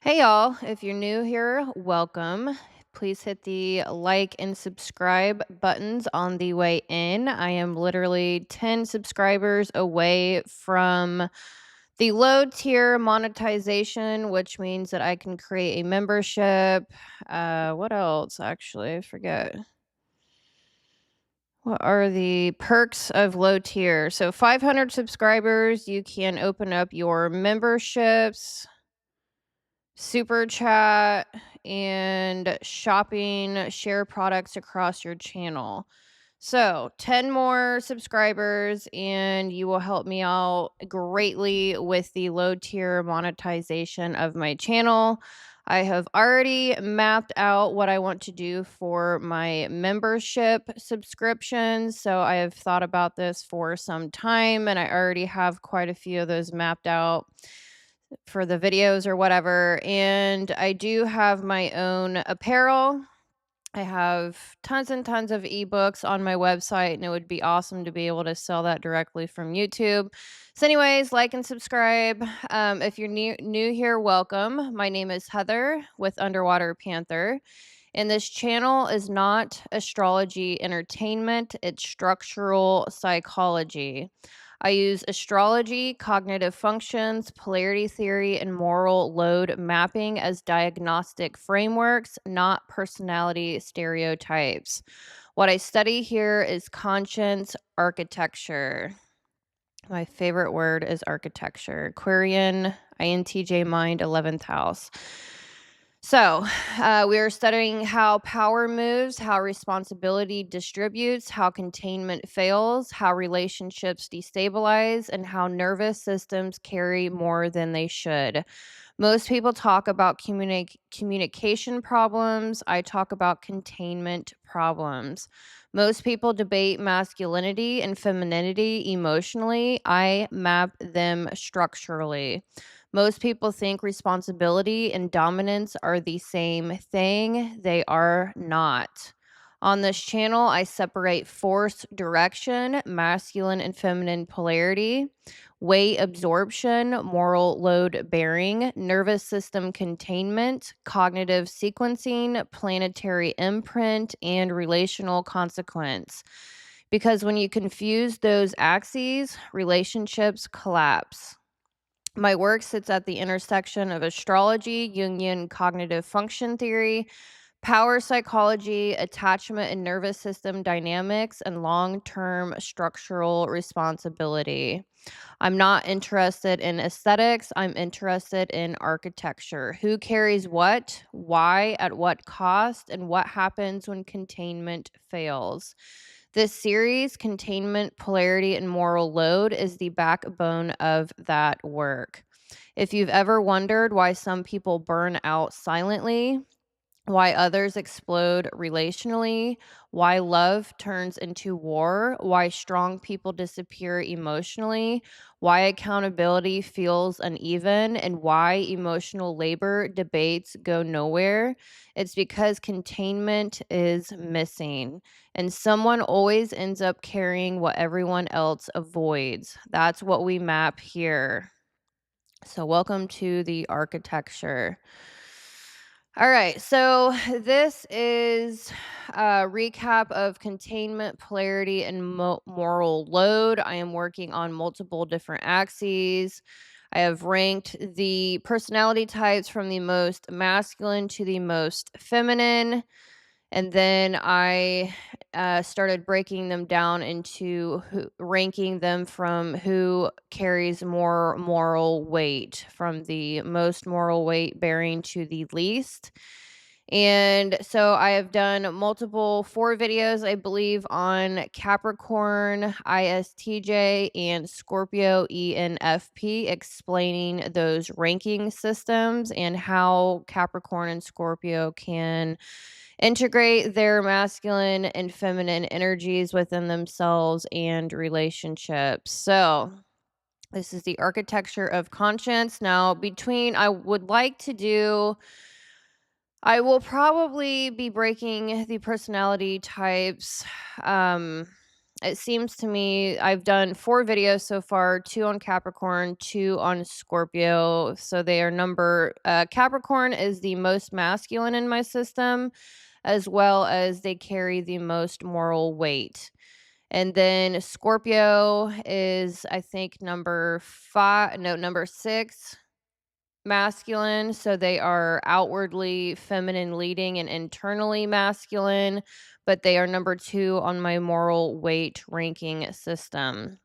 Hey y'all, if you're new here, welcome. Please hit the like and subscribe buttons on the way in. I am literally 10 subscribers away from the low tier monetization, which means that I can create a membership. What else? Actually, I forget. What are the perks of low tier? So, 500 subscribers, you can open up your memberships, super chat, and shopping, share products across your channel. So, 10 more subscribers, and you will help me out greatly with the low tier monetization of my channel. I have already mapped out what I want to do for my membership subscriptions. So, I have thought about this for some time, and I already have quite a few of those mapped out for the videos or whatever. And I do have my own apparel. I have tons and tons of ebooks on my website, and it would be awesome to be able to sell that directly from YouTube. So, anyways, like and subscribe. If you're new here, welcome. My name is Heather with Underwater Panther, and this channel is not astrology entertainment, it's structural psychology. I use astrology, cognitive functions, polarity theory, and moral load mapping as diagnostic frameworks, not personality stereotypes. What I study here is conscience architecture. My favorite word is architecture. Aquarian, INTJ mind, 11th house. So, we are studying how power moves, how responsibility distributes, how containment fails, how relationships destabilize, and how nervous systems carry more than they should. Most people talk about communication problems. I talk about containment problems. Most people debate masculinity and femininity emotionally. I map them structurally. Most people think responsibility and dominance are the same thing. They are not. On this channel, I separate force direction, masculine and feminine polarity, weight absorption, moral load bearing, nervous system containment, cognitive sequencing, planetary imprint, and relational consequence. Because when you confuse those axes, relationships collapse. My work sits at the intersection of astrology, Jungian cognitive function theory, power psychology, attachment and nervous system dynamics, and long term structural responsibility. I'm not interested in aesthetics. I'm interested in architecture. Who carries what, why, at what cost, and what happens when containment fails. This series, Containment, Polarity, and Moral Load, is the backbone of that work. If you've ever wondered why some people burn out silently, why others explode relationally, why love turns into war, why strong people disappear emotionally, why accountability feels uneven, and why emotional labor debates go nowhere. It's because containment is missing, and someone always ends up carrying what everyone else avoids. That's what we map here. So, welcome to the architecture. All right, so this is a recap of containment, polarity, and moral load. I am working on multiple different axes. I have ranked the personality types from the most masculine to the most feminine. And then I started breaking them down into ranking them from who carries more moral weight, from the most moral weight bearing to the least. And so I have done multiple 4 videos, I believe, on Capricorn, ISTJ, and Scorpio, ENFP, explaining those ranking systems and how Capricorn and Scorpio can integrate their masculine and feminine energies within themselves and relationships. So, this is the architecture of conscience. Now, I will probably be breaking the personality types. it seems to me I've done 4 videos so far, 2 on Capricorn, 2 on Scorpio. So they are Capricorn is the most masculine in my system, as well as they carry the most moral weight. And then Scorpio is, I think, number 6 masculine. So they are outwardly feminine leading and internally masculine, but they are number 2 on my moral weight ranking system.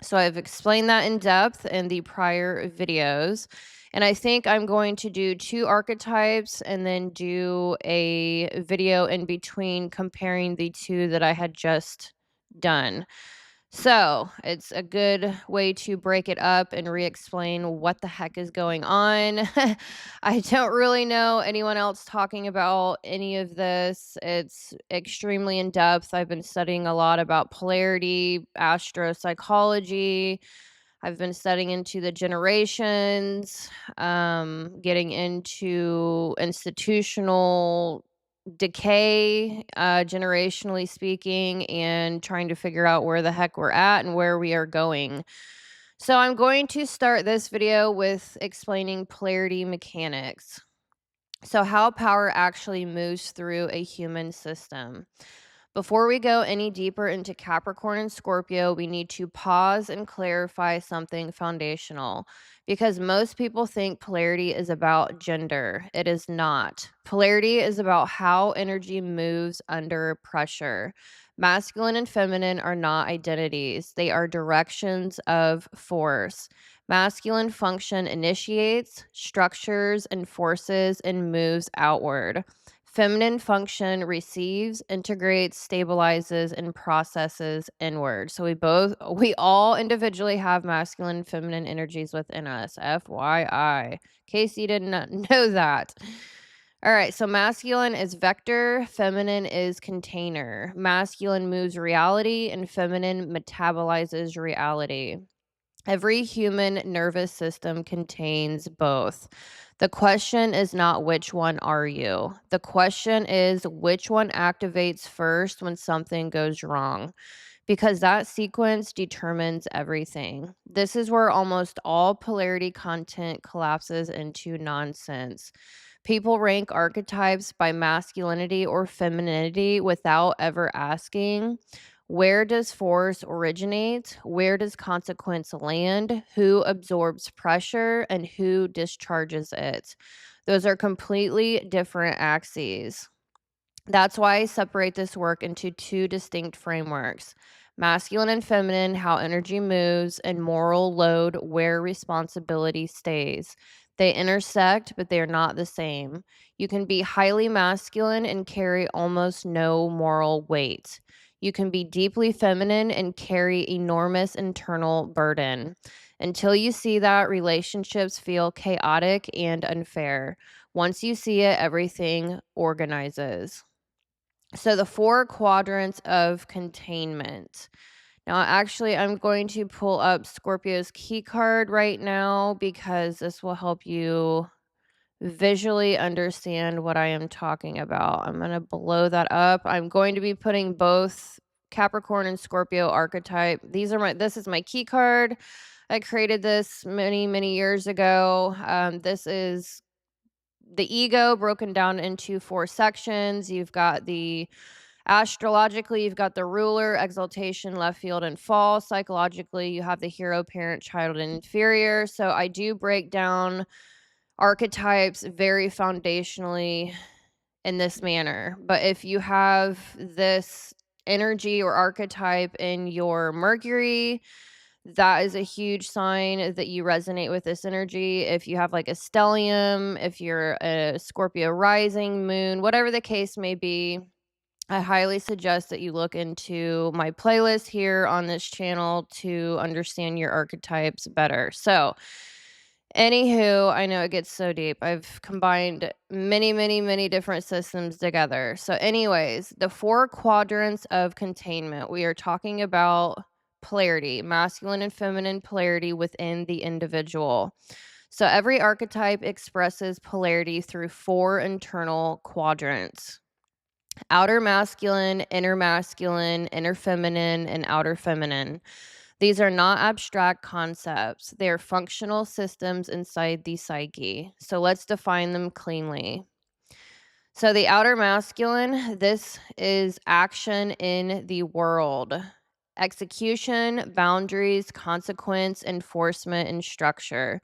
So I've explained that in depth in the prior videos. And I think I'm going to do 2 archetypes and then do a video in between comparing the 2 that I had just done. So it's a good way to break it up and re-explain what the heck is going on. I don't really know anyone else talking about any of this. It's extremely in depth. I've been studying a lot about polarity, astro-psychology. I've been studying into the generations, getting into institutional decay, generationally speaking, and trying to figure out where the heck we're at and where we are going. So I'm going to start this video with explaining polarity mechanics. So how power actually moves through a human system. Before we go any deeper into Capricorn and Scorpio, we need to pause and clarify something foundational because most people think polarity is about gender. It is not. Polarity is about how energy moves under pressure. Masculine and feminine are not identities, they are directions of force. Masculine function initiates, structures, enforces, and moves outward. Feminine function receives, integrates, stabilizes, and processes inward. So we all individually have masculine and feminine energies within us. FYI, in case you didn't know that. All right, so masculine is vector, feminine is container. Masculine moves reality, and feminine metabolizes reality. Every human nervous system contains both. The question is not which one are you. The question is which one activates first when something goes wrong, because that sequence determines everything. This is where almost all polarity content collapses into nonsense. People rank archetypes by masculinity or femininity without ever asking, where does force originate? Where does consequence land? Who absorbs pressure and who discharges it? Those are completely different axes. That's why I separate this work into 2 distinct frameworks: masculine and feminine, how energy moves, and moral load, where responsibility stays. They intersect, but they are not the same. You can be highly masculine and carry almost no moral weight. You can be deeply feminine and carry enormous internal burden. Until you see that, relationships feel chaotic and unfair. Once you see it, everything organizes. So the 4 quadrants of containment. Now, actually, I'm going to pull up Scorpio's key card right now because this will help you visually understand what I am talking about. I'm going to blow that up. I'm going to be putting both Capricorn and Scorpio archetype. This is my key card. I created this many years ago. This is the ego broken down into 4 sections. You've got the astrologically, you've got the ruler, exaltation, left field, and fall. Psychologically, you have the hero, parent, child, and inferior. So I do break down archetypes very foundationally in this manner. But if you have this energy or archetype in your Mercury, that is a huge sign that you resonate with this energy. If you have like a stellium, if you're a Scorpio rising, moon, whatever the case may be, I highly suggest that you look into my playlist here on this channel to understand your archetypes better. So, anywho, I know it gets so deep. I've combined many different systems together. So, anyways, the 4 quadrants of containment. We are talking about polarity, masculine and feminine polarity within the individual. So, every archetype expresses polarity through 4 internal quadrants. outer masculine, inner feminine, and outer feminine. These are not abstract concepts. They are functional systems inside the psyche. So let's define them cleanly. So the outer masculine, this is action in the world. Execution, boundaries, consequence, enforcement, and structure.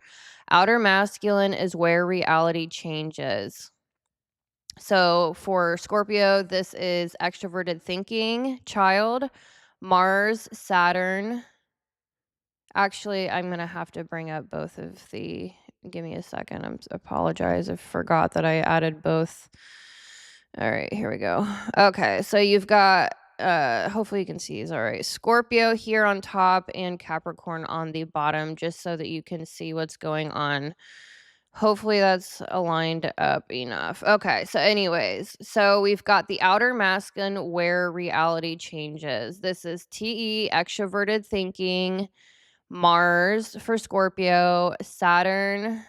Outer masculine is where reality changes. So for Scorpio, this is extroverted thinking, child, Mars, Saturn. Actually, I'm going to have to bring up both of the. Give me a second. I apologize. I forgot that I added both. All right, here we go. Okay, so you've got, hopefully you can see these. All right, Scorpio here on top and Capricorn on the bottom, just so that you can see what's going on. Hopefully that's aligned up enough. Okay, so anyways, so we've got the outer masculine where reality changes. This is TE, extroverted thinking, Mars for Scorpio, Saturn,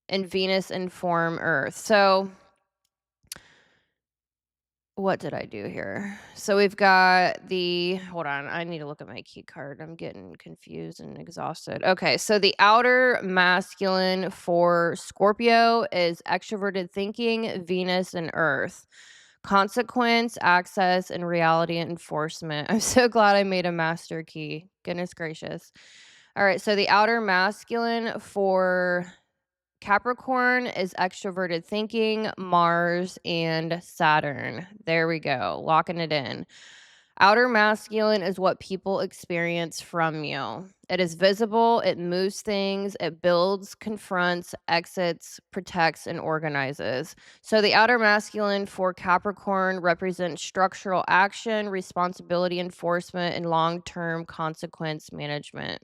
and Venus inform Earth. So what did I do here? So we've got the, hold on, I need to look at my key card. I'm getting confused and exhausted. Okay, so the outer masculine for Scorpio is extroverted thinking, Venus, and Earth. Consequence, access, and reality enforcement. I'm so glad I made a master key. Goodness gracious. All right, so the outer masculine for Capricorn is extroverted thinking, Mars, and Saturn. There we go, locking it in. Outer masculine is what people experience from you. It is visible, it moves things, it builds, confronts, exits, protects, and organizes. So the outer masculine for Capricorn represents structural action, responsibility enforcement, and long-term consequence management.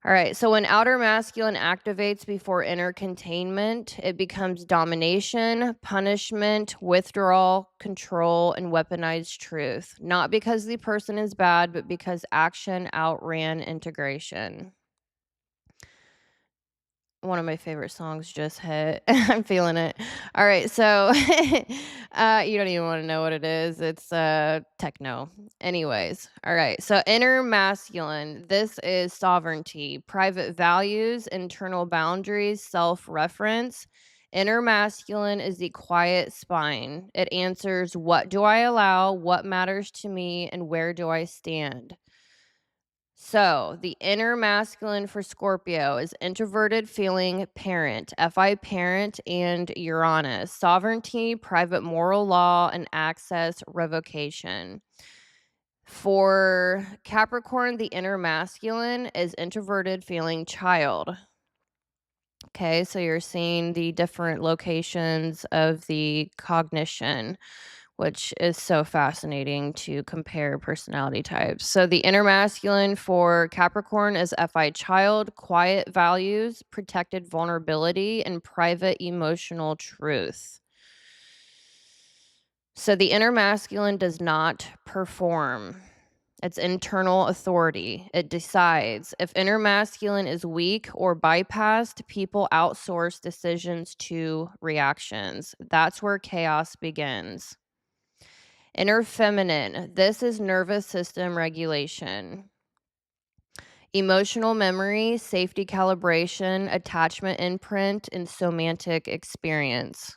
All right, so when outer masculine activates before inner containment, it becomes domination, punishment, withdrawal, control, and weaponized truth. Not because the person is bad, but because action outran integration. One of my favorite songs just hit. I'm feeling it. All right, so you don't even want to know what it is. It's techno. Anyways, all right. So inner masculine, this is sovereignty, private values, internal boundaries, self-reference. Inner masculine is the quiet spine. It answers, what do I allow, what matters to me, and where do I stand? So the inner masculine for Scorpio is introverted feeling parent, FI parent, and Uranus. Sovereignty, private moral law, and access revocation. For Capricorn, the inner masculine is introverted feeling child. Okay, so you're seeing the different locations of the cognition, which is so fascinating to compare personality types. So the inner masculine for Capricorn is FI child, quiet values, protected vulnerability, and private emotional truth. So the inner masculine does not perform. It's internal authority. It decides. If inner masculine is weak or bypassed, people outsource decisions to reactions. That's where chaos begins. Inner feminine, this is nervous system regulation. Emotional memory, safety calibration, attachment imprint, and somatic experience.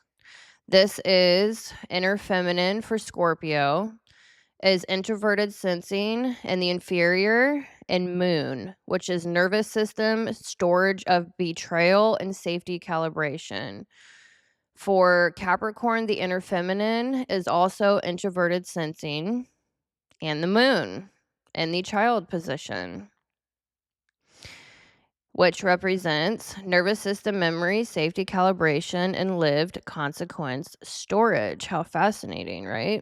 This is inner feminine for Scorpio, is introverted sensing and the inferior, and moon, which is nervous system, storage of betrayal, and safety calibration. For Capricorn, the inner feminine is also introverted sensing and the moon in the child position, which represents nervous system memory, safety calibration, and lived consequence storage. How fascinating, right?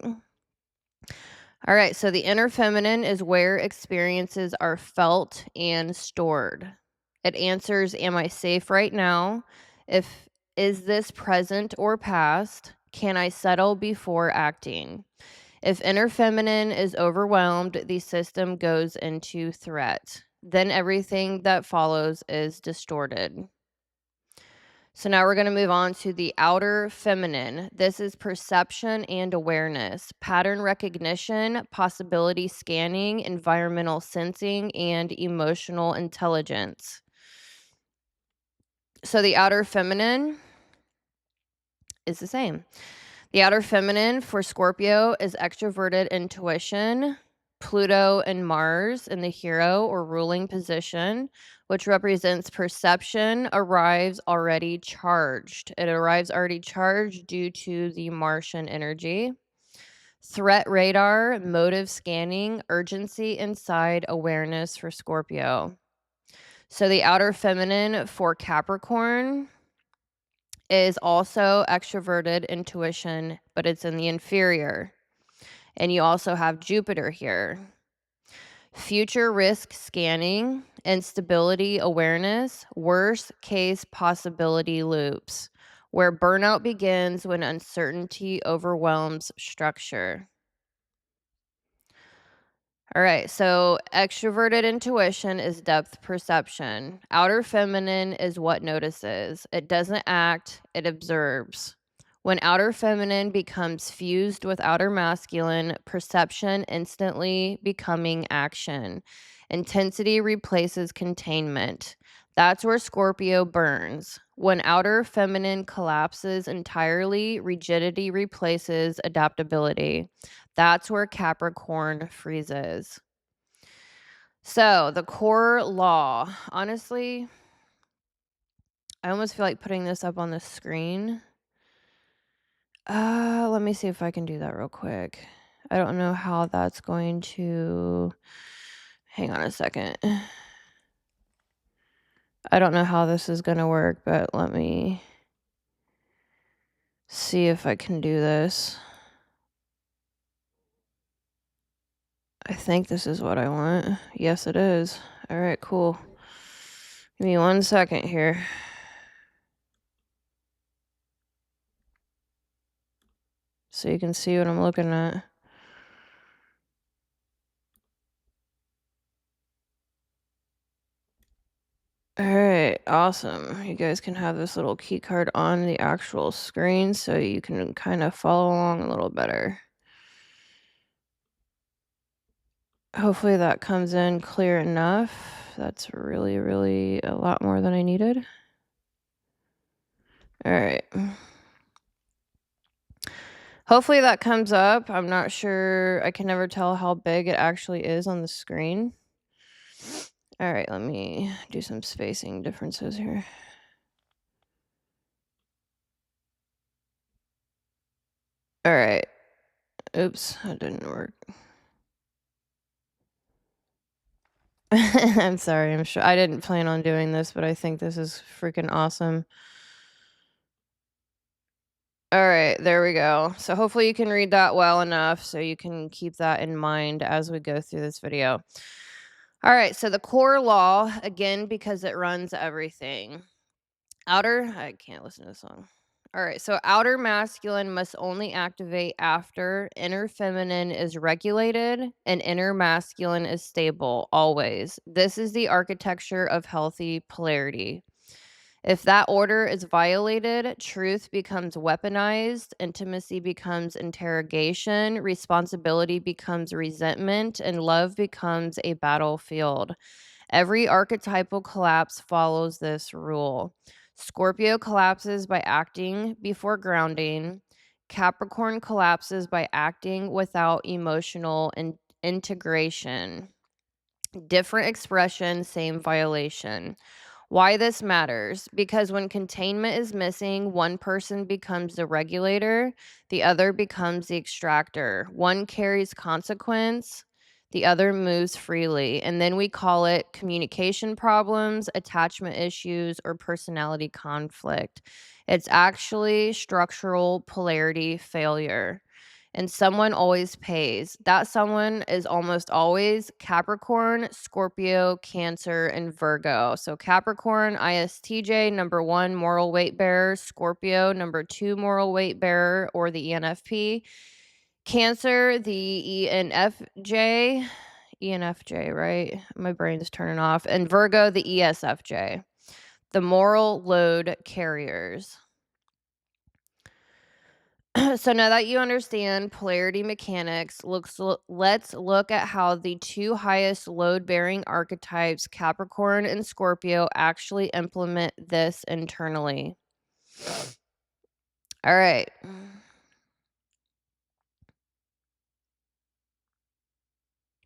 All right, so the inner feminine is where experiences are felt and stored. It answers, am I safe right now? Is this present or past? Can I settle before acting? If inner feminine is overwhelmed, the system goes into threat. Then everything that follows is distorted. So now we're going to move on to the outer feminine. This is perception and awareness, pattern recognition, possibility scanning, environmental sensing, and emotional intelligence. So the outer feminine is the same. The outer feminine for Scorpio is extroverted intuition, Pluto and Mars in the hero or ruling position, which represents perception, arrives already charged. It arrives already charged due to the Martian energy. Threat radar, motive scanning, urgency inside, awareness for Scorpio. So the outer feminine for Capricorn is also extroverted intuition, but it's in the inferior. And you also have Jupiter here. Future risk scanning, instability awareness, worst case possibility loops, where burnout begins when uncertainty overwhelms structure. All right, so extroverted intuition is depth perception. Outer feminine is what notices. It doesn't act, it observes. When outer feminine becomes fused with outer masculine, perception instantly becoming action. Intensity replaces containment. That's where Scorpio burns. When outer feminine collapses entirely, rigidity replaces adaptability. That's where Capricorn freezes. So, the core law. Honestly, I almost feel like putting this up on the screen. Let me see if I can do that real quick. I don't know how that's going to... Hang on a second. I don't know how this is going to work, but let me see if I can do this. I think this is what I want. Yes, it is. All right, cool. Give me 1 second here. So you can see what I'm looking at. All right, awesome. You guys can have this little key card on the actual screen so you can kind of follow along a little better. Hopefully that comes in clear enough. That's really, really a lot more than I needed. All right. Hopefully that comes up. I'm not sure. I can never tell how big it actually is on the screen. All right, let me do some spacing differences here. All right. Oops, that didn't work. I'm sorry. I'm sure I didn't plan on doing this, but I think this is freaking awesome. All right, there we go. So hopefully you can read that well enough so you can keep that in mind as we go through this video. All right, so the core law, again, because it runs everything. I can't listen to this song. All right, so outer masculine must only activate after inner feminine is regulated and inner masculine is stable, always. This is the architecture of healthy polarity. If that order is violated, truth becomes weaponized, intimacy becomes interrogation, responsibility becomes resentment, and love becomes a battlefield. Every archetypal collapse follows this rule. Scorpio collapses by acting before grounding. Capricorn collapses by acting without emotional integration. Different expression, same violation. Why this matters? Because when containment is missing, one person becomes the regulator, the other becomes the extractor. One carries consequence, the other moves freely. And then we call it communication problems, attachment issues, or personality conflict. It's actually structural polarity failure. And someone always pays. That someone is almost always Capricorn, Scorpio, Cancer, and Virgo. So Capricorn, ISTJ, number 1 moral weight bearer. Scorpio, number 2 moral weight bearer, or the ENFP. Cancer, the ENFJ. ENFJ, right? My brain's turning off. And Virgo, the ESFJ. the moral load carriers. So now that you understand polarity mechanics, let's look at how the two highest load-bearing archetypes, Capricorn and Scorpio, actually implement this internally. All right.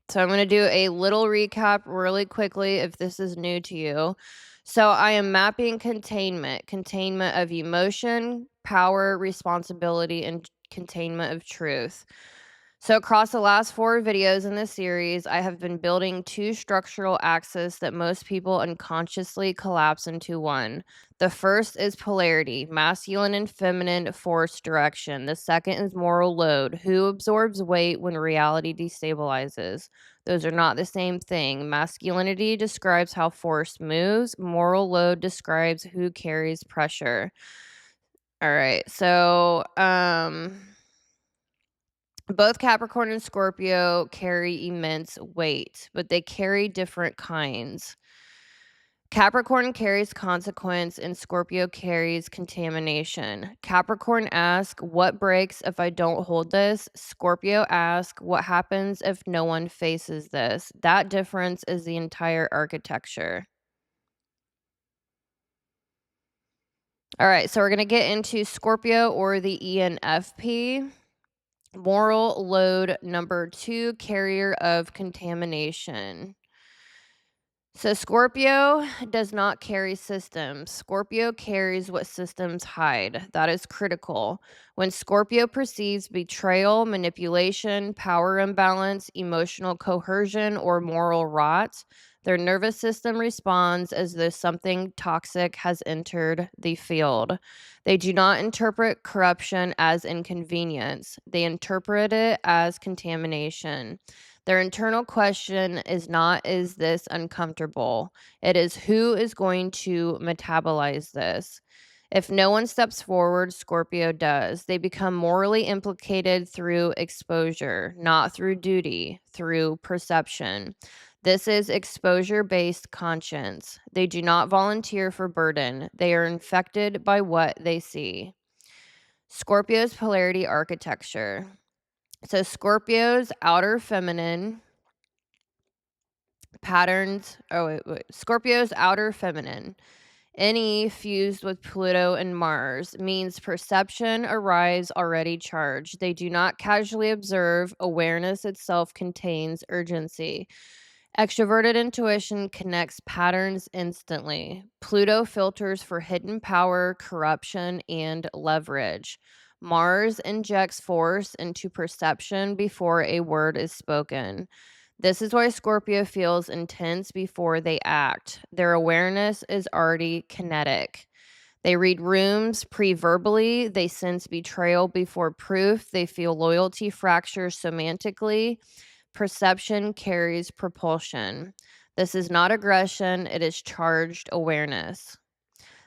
So I'm going to do a little recap really quickly if this is new to you. So I am mapping containment of emotion, power, responsibility, and containment of truth. So across the last 4 videos in this series, I have been building 2 structural axes that most people unconsciously collapse into one. The first is polarity, masculine and feminine force direction. The second is moral load, who absorbs weight when reality destabilizes. Those are not the same thing. Masculinity describes how force moves. Moral load describes who carries pressure. All right. So, both Capricorn and Scorpio carry immense weight, but they carry different kinds. Capricorn carries consequence and Scorpio carries contamination. Capricorn asks, what breaks if I don't hold this? Scorpio asks, what happens if no one faces this? That difference is the entire architecture. All right, so we're going to get into Scorpio, or the ENFP. Moral load number 2, carrier of contamination. So Scorpio does not carry systems. Scorpio carries what systems hide. That is critical. When Scorpio perceives betrayal, manipulation, power imbalance, emotional coercion, or moral rot, their nervous system responds as though something toxic has entered the field. They do not interpret corruption as inconvenience. They interpret it as contamination. Their internal question is not, is this uncomfortable? It is, who is going to metabolize this? If no one steps forward, Scorpio does. They become morally implicated through exposure, not through duty, through perception. This is exposure-based conscience. They do not volunteer for burden. They are infected by what they see. Scorpio's polarity architecture. So Scorpio's outer feminine patterns. Scorpio's outer feminine, NE fused with Pluto and Mars, means perception arrives already charged. They do not casually observe. Awareness itself contains urgency. Extroverted intuition connects patterns instantly. Pluto filters for hidden power, corruption, and leverage. Mars injects force into perception before a word is spoken. This is why Scorpio feels intense before they act. Their awareness is already kinetic. They read rooms pre-verbally. They sense betrayal before proof. They feel loyalty fractures semantically. Perception carries propulsion. This is not aggression. It is charged awareness.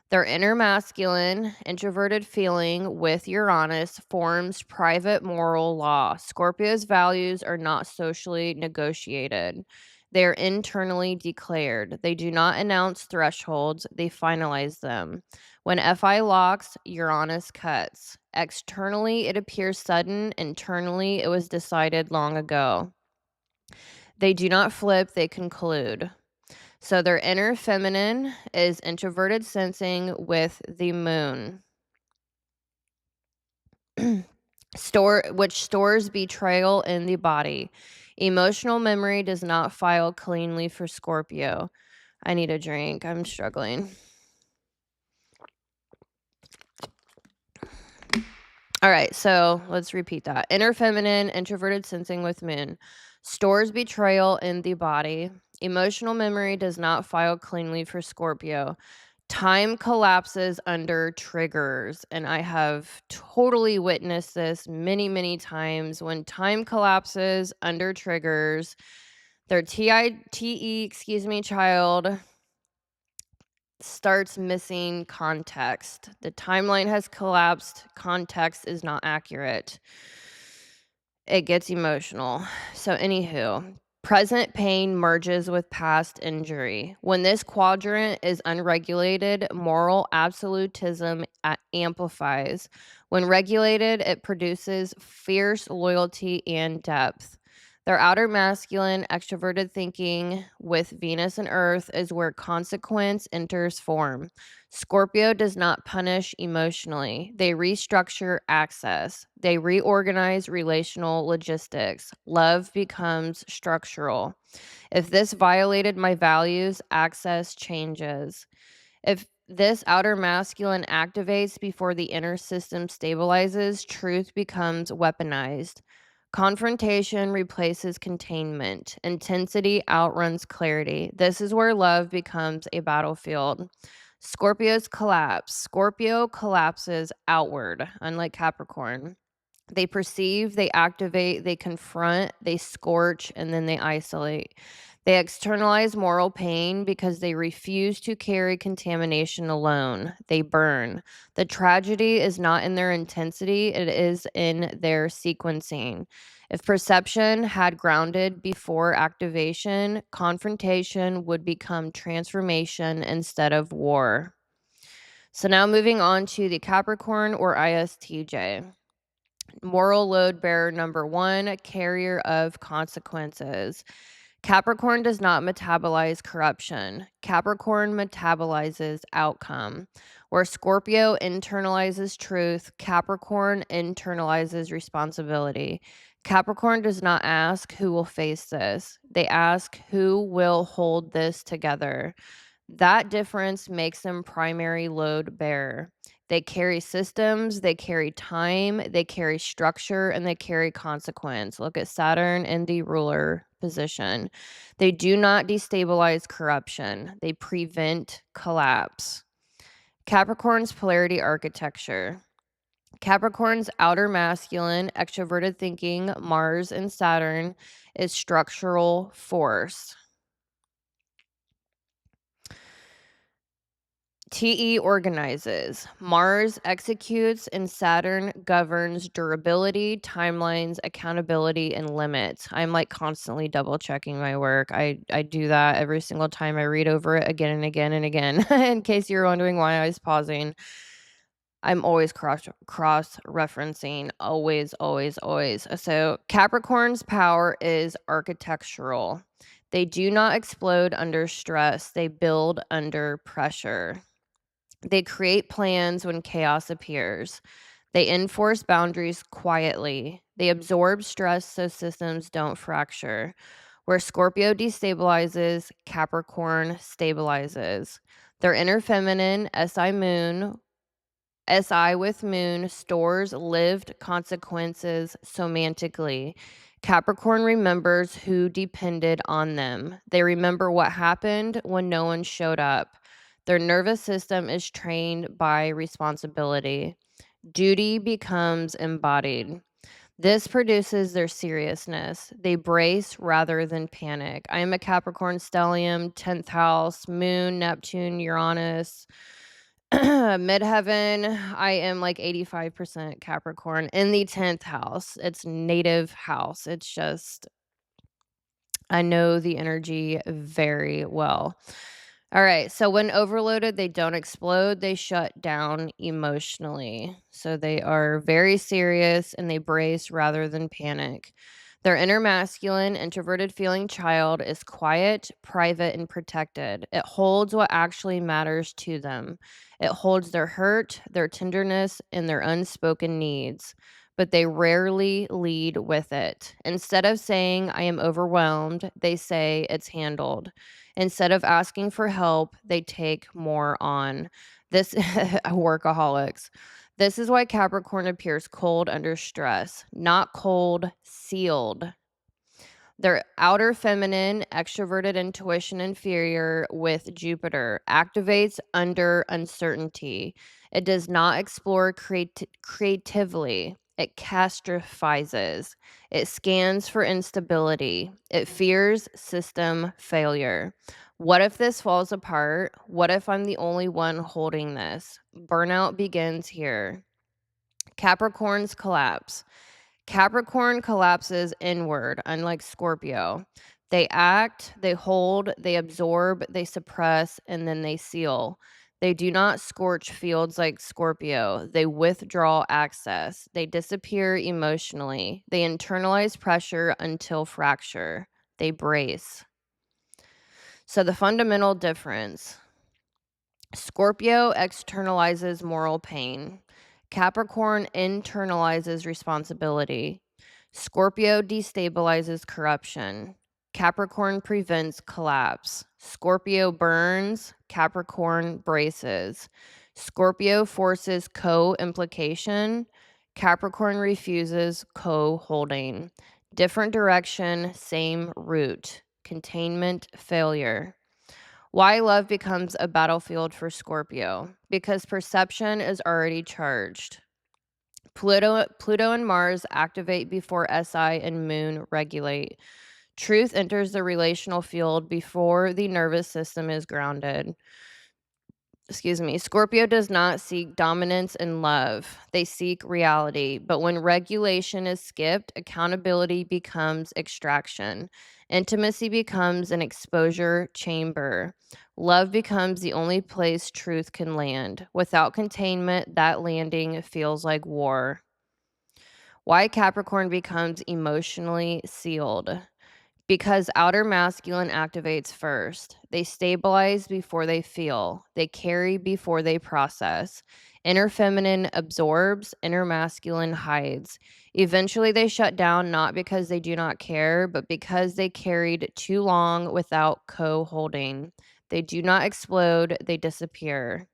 Their inner masculine, introverted feeling with Uranus forms private moral law. Scorpio's values are not socially negotiated. They are internally declared. They do not announce thresholds, they finalize them. When FI locks, Uranus cuts. Externally, it appears sudden. Internally, it was decided long ago. They do not flip, they conclude. So their inner feminine is introverted sensing with the moon, which stores betrayal in the body. Emotional memory does not file cleanly for Scorpio. I need a drink. I'm struggling. All right, so let's repeat that. Inner feminine, introverted sensing with moon, stores betrayal in the body. Emotional memory does not file cleanly for Scorpio. Time collapses under triggers, and I have totally witnessed this many, many times. When time collapses under triggers, their child starts missing context. The timeline has collapsed. Context is not accurate. It gets emotional. So, anywho, Present pain merges with past injury. When this quadrant is unregulated, moral absolutism amplifies. When regulated, it produces fierce loyalty and depth. Their outer masculine, extroverted thinking with Venus and Earth is where consequence enters form. Scorpio does not punish emotionally. They restructure access. They reorganize relational logistics. Love becomes structural. If this violated my values, access changes. If this outer masculine activates before the inner system stabilizes, truth becomes weaponized. Confrontation replaces containment. Intensity outruns clarity. This is where love becomes a battlefield. Scorpio's collapse. Scorpio collapses outward, unlike Capricorn. They perceive, they activate, they confront, they scorch, and then they isolate. They externalize moral pain because they refuse to carry contamination alone. They burn. The tragedy is not in their intensity, it is in their sequencing. If perception had grounded before activation, confrontation would become transformation instead of war. So now moving on to the Capricorn or ISTJ. Moral load bearer number 1, carrier of consequences. Capricorn does not metabolize corruption. Capricorn metabolizes outcome. Where Scorpio internalizes truth, Capricorn internalizes responsibility. Capricorn does not ask who will face this. They ask who will hold this together. That difference makes them primary load bearer. They carry systems, they carry time, they carry structure, and they carry consequence. Look at Saturn in the ruler position. They do not destabilize corruption, they prevent collapse. Capricorn's polarity architecture. Capricorn's outer masculine, extroverted thinking, Mars and Saturn, is structural force. TE organizes. Mars executes and Saturn governs durability, timelines, accountability, and limits. I'm like constantly double checking my work. I do that every single time I read over it again and again and again. In case you're wondering why I was pausing, I'm always cross referencing. Always, always, always. So Capricorn's power is architectural. They do not explode under stress. They build under pressure. They create plans when chaos appears. They enforce boundaries quietly. They absorb stress so systems don't fracture. Where Scorpio destabilizes, Capricorn stabilizes. Their inner feminine, SI with moon, stores lived consequences semantically. Capricorn remembers who depended on them. They remember what happened when no one showed up. Their nervous system is trained by responsibility. Duty becomes embodied. This produces their seriousness. They brace rather than panic. I am a Capricorn stellium, 10th house, moon, Neptune, Uranus. Midheaven, I am like 85% Capricorn in the 10th house. It's native house. It's just, I know the energy very well. All right. So when overloaded, they don't explode. They shut down emotionally. So they are very serious and they brace rather than panic. Their inner masculine, introverted feeling child is quiet, private, and protected. It holds what actually matters to them. It holds their hurt, their tenderness, and their unspoken needs. But they rarely lead with it. Instead of saying, I am overwhelmed, they say, it's handled. Instead of asking for help, they take more on. This workaholics. This is why Capricorn appears cold under stress, not cold, sealed. Their outer feminine, extroverted intuition inferior with Jupiter activates under uncertainty. It does not explore creatively. It catastrophizes. It scans for instability. It fears system failure. What if this falls apart? What if I'm the only one holding this? Burnout begins here. Capricorn's collapse. Capricorn collapses inward, unlike Scorpio. They act, they hold, they absorb, they suppress, and then they seal. They do not scorch fields like Scorpio. They withdraw access. They disappear emotionally. They internalize pressure until fracture. They brace. So the fundamental difference: Scorpio externalizes moral pain. Capricorn internalizes responsibility. Scorpio destabilizes corruption. Capricorn prevents collapse. Scorpio burns. Capricorn braces. Scorpio forces co-implication. Capricorn refuses co-holding. Different direction, same route. Containment, failure. Why love becomes a battlefield for Scorpio? Because perception is already charged. Pluto and Mars activate before SI and Moon regulate. Truth enters the relational field before the nervous system is grounded. Scorpio does not seek dominance in love. They seek reality. But when regulation is skipped, accountability becomes extraction. Intimacy becomes an exposure chamber. Love becomes the only place truth can land. Without containment, that landing feels like war. Why Capricorn becomes emotionally sealed? Because outer masculine activates first. They stabilize before they feel. They carry before they process. Inner feminine absorbs, inner masculine hides. Eventually, they shut down not because they do not care, but because they carried too long without co-holding. They do not explode, they disappear.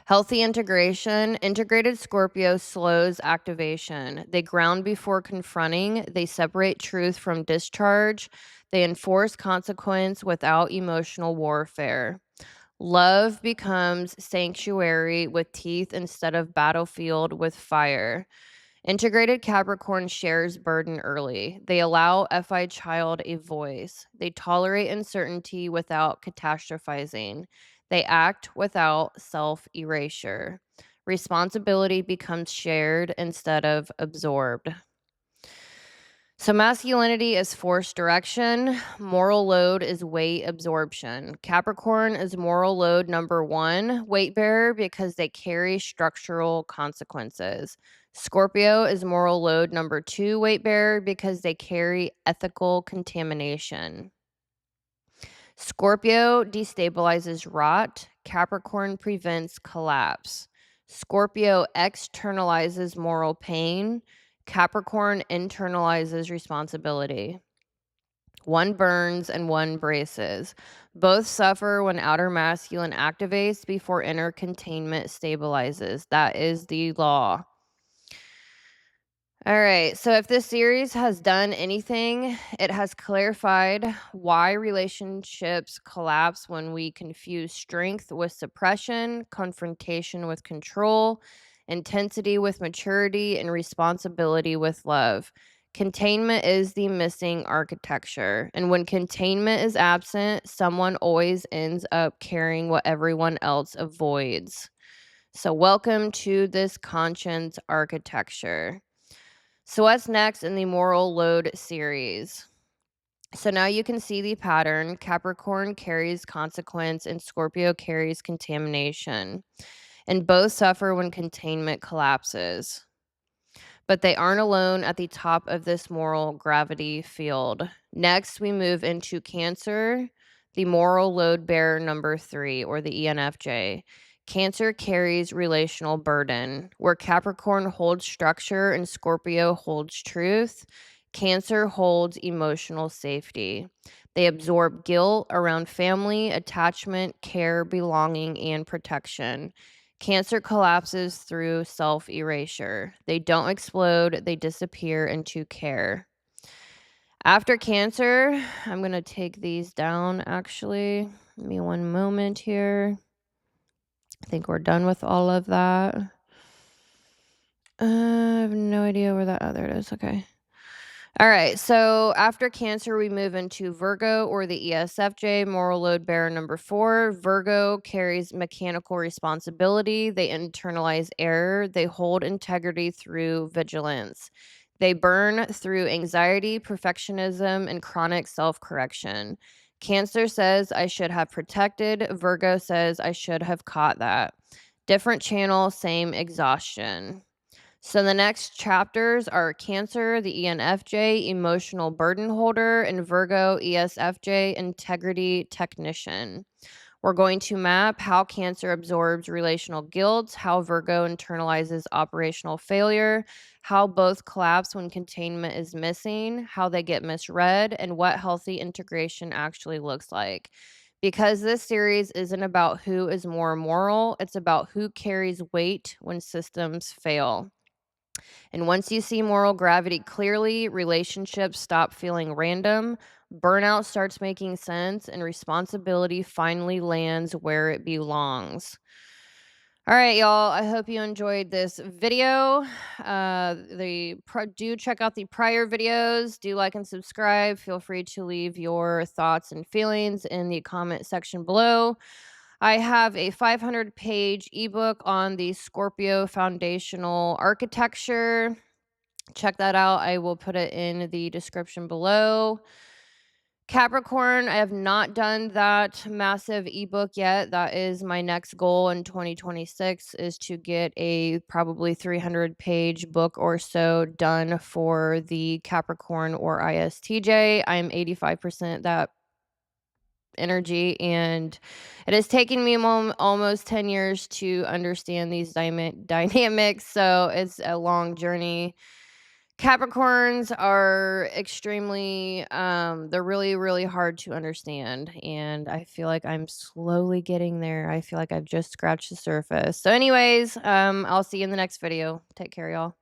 Healthy integration. Integrated Scorpio slows activation. They ground before confronting. They separate truth from discharge. They enforce consequence without emotional warfare. Love becomes sanctuary with teeth instead of battlefield with fire. Integrated Capricorn shares burden early. They allow FI child a voice. They tolerate uncertainty without catastrophizing. They act without self-erasure. Responsibility becomes shared instead of absorbed. So masculinity is force direction. Moral load is weight absorption. Capricorn is moral load number 1, weight bearer, because they carry structural consequences. Scorpio is moral load number 2, weight bearer, because they carry ethical contamination. Scorpio destabilizes rot. Capricorn prevents collapse. Scorpio externalizes moral pain. Capricorn internalizes responsibility. One burns and one braces. Both suffer when outer masculine activates before inner containment stabilizes. That is the law. All right, so if this series has done anything, it has clarified why relationships collapse when we confuse strength with suppression, confrontation with control, intensity with maturity, and responsibility with love. Containment is the missing architecture, and when containment is absent, someone always ends up carrying what everyone else avoids. So welcome to this conscience architecture. So what's next in the moral load series? So now you can see the pattern. Capricorn carries consequence and Scorpio carries contamination. And both suffer when containment collapses. But they aren't alone at the top of this moral gravity field. Next, we move into Cancer, the moral load bearer number 3, or the ENFJ. Cancer carries relational burden. Where Capricorn holds structure and Scorpio holds truth, Cancer holds emotional safety. They absorb guilt around family, attachment, care, belonging, and protection. Cancer collapses through self-erasure. They don't explode, they disappear into care. After Cancer, I'm going to take these down actually. Give me one moment here. I think we're done with all of that. I have no idea where that, oh, there it is. Okay. All right, so after Cancer, we move into Virgo, or the ESFJ, moral load bearer number 4. Virgo carries mechanical responsibility. They internalize error. They hold integrity through vigilance. They burn through anxiety, perfectionism, and chronic self-correction. Cancer says, I should have protected. Virgo says, I should have caught that. Different channel, same exhaustion. So the next chapters are Cancer, the ENFJ, emotional burden holder, and Virgo, ESFJ, integrity technician. We're going to map how Cancer absorbs relational guilt, how Virgo internalizes operational failure, how both collapse when containment is missing, how they get misread, and what healthy integration actually looks like. Because this series isn't about who is more moral, it's about who carries weight when systems fail. And once you see moral gravity clearly, relationships stop feeling random, burnout starts making sense, and responsibility finally lands where it belongs. All right, y'all. I hope you enjoyed this video. Do check out the prior videos. Do like and subscribe. Feel free to leave your thoughts and feelings in the comment section below. I have a 500-page ebook on the Scorpio foundational architecture. Check that out. I will put it in the description below. Capricorn, I have not done that massive ebook yet. That is my next goal in 2026, is to get a probably 300-page book or so done for the Capricorn or ISTJ. I'm 85% that energy, and it has taken me almost 10 years to understand these dynamics, so it's a long journey. Capricorns are extremely they're really, really hard to understand, and I feel like I'm slowly getting there. I feel like I've just scratched the surface. So anyways, I'll see you in the next video. Take care, y'all.